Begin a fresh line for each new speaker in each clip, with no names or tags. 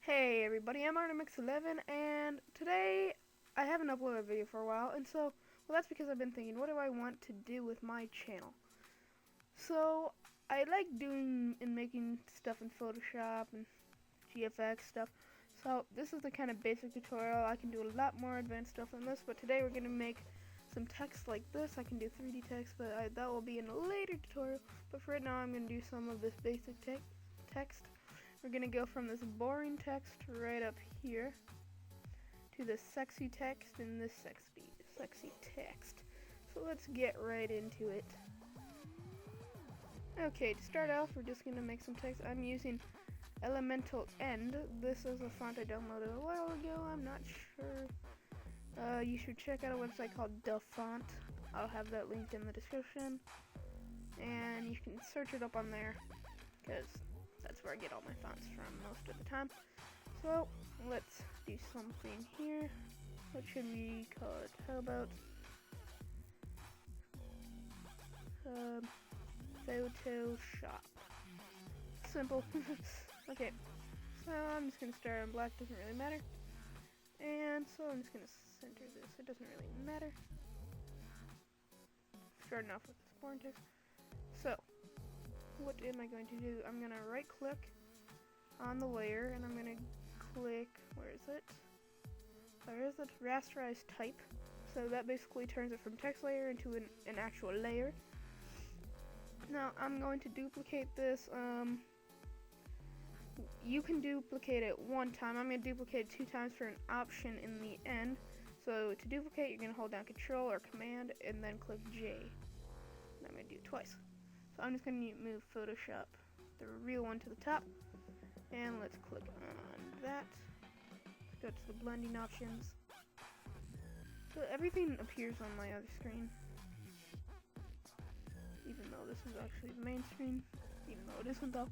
Hey everybody, I'm Artemix11, and today I haven't uploaded a video for a while, and that's because I've been thinking, what do I want to do with my channel? So, I like doing and making stuff in Photoshop and GFX stuff, so this is the kind of basic tutorial. I can do a lot more advanced stuff than this, but today we're going to make some text like this. I can do 3D text, but that will be in a later tutorial, but for right now I'm going to do some of this basic text. We're going to go from this boring text right up here to this sexy text and this sexy text. So let's get right into it. Okay, to start off, we're just going to make some text. I'm using Elemental End. This is a font I downloaded a while ago. I'm not sure. You should check out a website called DaFont. I'll have that linked in the description. And you can search it up on there, because that's where I get all my fonts from most of the time. So let's do something here. What should we call it? How about Photoshop? Simple. Okay, so I'm just gonna start on black, doesn't really matter. And so I'm just gonna center this, it doesn't really matter. Starting off with this boring text. So what am I going to do? I'm going to right click on the layer and I'm going to click, where is it? There is it, rasterize type. So that basically turns it from text layer into an actual layer. Now I'm going to duplicate this. You can duplicate it one time. I'm going to duplicate it 2 times for an option in the end. So to duplicate, you're going to hold down Control or Command and then click J. And I'm going to do it twice. So I'm just going to move Photoshop, the real one, to the top, and let's click on that. Let's go to the blending options. So everything appears on my other screen, even though this is actually the main screen, even though it isn't though.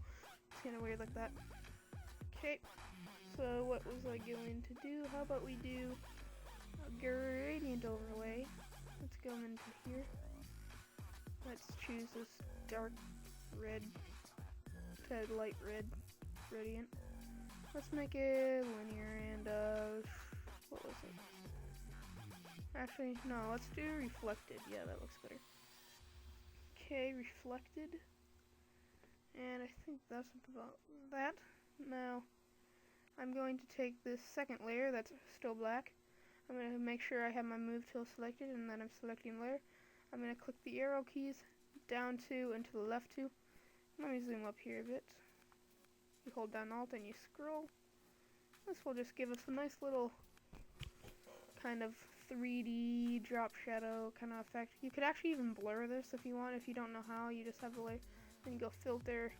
It's kind of weird like that. Okay, so what was I going to do? How about we do a gradient overlay. Let's go into here. Let's choose this dark red to light red gradient. Let's make it linear and what was it? Actually, no, let's do reflected. Yeah, that looks better. Okay, reflected. And I think that's about that. Now, I'm going to take this second layer that's still black. I'm going to make sure I have my move tool selected, and then I'm selecting layer. I'm going to click the arrow keys down 2 and to the left 2. Let me zoom up here a bit. You hold down Alt and you scroll. This will just give us a nice little kind of 3D drop shadow kind of effect. You could actually even blur this if you want. If you don't know how, you just have the layer. Then you go filter,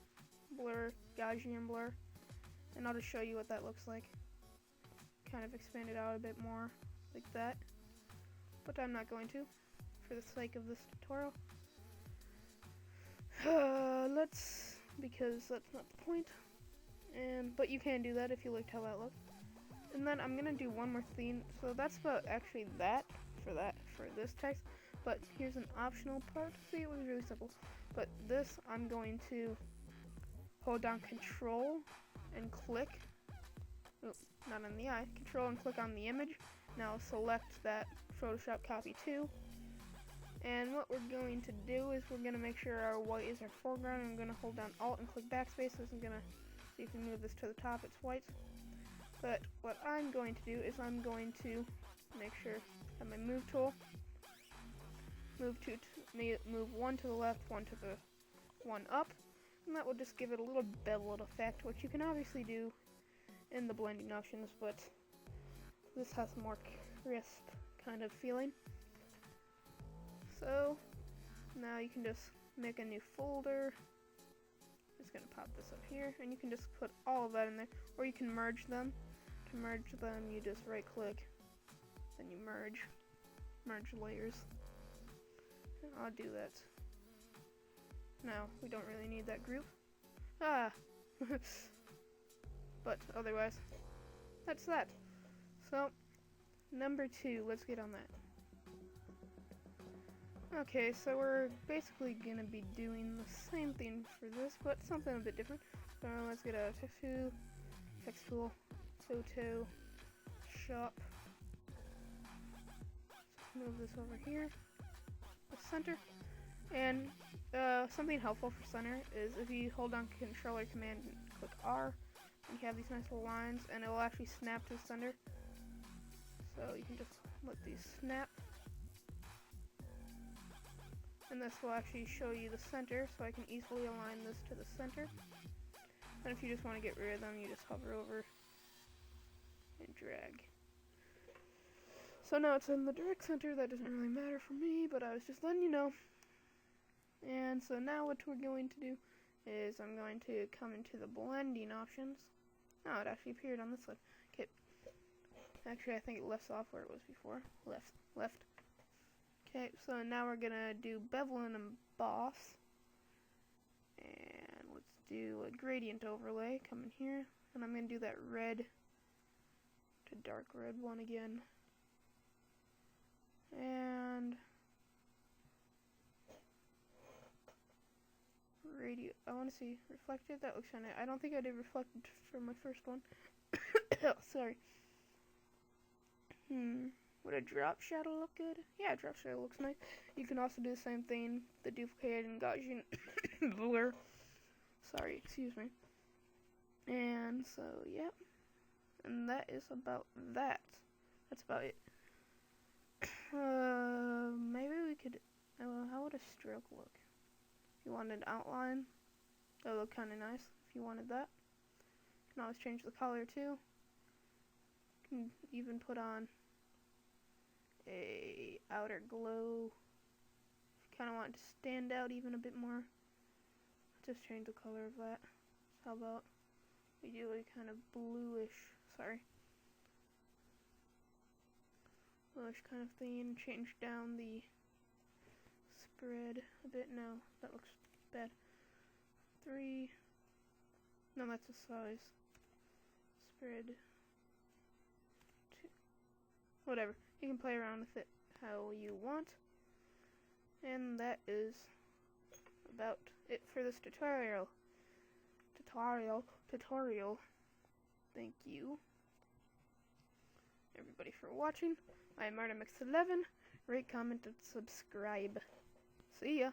blur, Gaussian blur. And I'll just show you what that looks like. Kind of expand it out a bit more like that. But I'm not going to, for the sake of this tutorial. Because that's not the point. But you can do that if you liked how that looked. And then I'm gonna do one more thing. So that's about actually that for this text. But here's an optional part. See, it was really simple. But this, I'm going to hold down Control and click. Oh, not on the eye. Control and click on the image. Now select that Photoshop copy too. And what we're going to do is we're going to make sure our white is our foreground. I'm going to hold down Alt and click backspace. This is going to see if we move this to the top, it's white. But what I'm going to do is I'm going to make sure I have my move tool. Move one to the left, one to the one up. And that will just give it a little beveled effect, which you can obviously do in the blending options, but this has a more crisp kind of feeling. So now you can just make a new folder. Just gonna pop this up here, and you can just put all of that in there, or you can merge them. To merge them, you just right click, then you merge layers. And I'll do that. Now we don't really need that group. But otherwise, that's that. So number 2, let's get on that. Okay, so we're basically gonna be doing the same thing for this, but something a bit different. So let's get a text tool, Photo Shop. So move this over here, the center, and something helpful for center is if you hold on controller command and click R, and you have these nice little lines, and it will actually snap to the center. So you can just let these snap, and this will actually show you the center, so I can easily align this to the center. And if you just want to get rid of them, you just hover over and drag. So now it's in the direct center. That doesn't really matter for me, but I was just letting you know. And so now what we're going to do is I'm going to come into the blending options. Oh, it actually appeared on this side. Okay. Actually, I think it left off where it was before. Left. Okay, so now we're gonna do bevel and emboss. And let's do a gradient overlay. Come in here, and I'm gonna do that red to dark red one again. And radio, I want to see reflected. That looks kind of, I don't think I did reflected for my first one. Oh, sorry. Would a drop shadow look good? Yeah, drop shadow looks nice. You can also do the same thing, the duplicated and Gaussian blur. Sorry, excuse me. And so, yep. And that is about that. That's about it. Maybe we could, how would a stroke look? If you wanted an outline, that would look kind of nice. If you wanted that, you can always change the color too. You can even put on a outer glow. If you kind of want it to stand out even a bit more, just change the color of that. So how about we do a kind of bluish kind of thing, change down the spread a bit. No, that looks bad. 3, no, that's the size. Spread 2, whatever. You can play around with it how you want. And that is about it for this tutorial. Thank you, everybody, for watching. I'm ArtemX11. Rate, comment, and subscribe. See ya.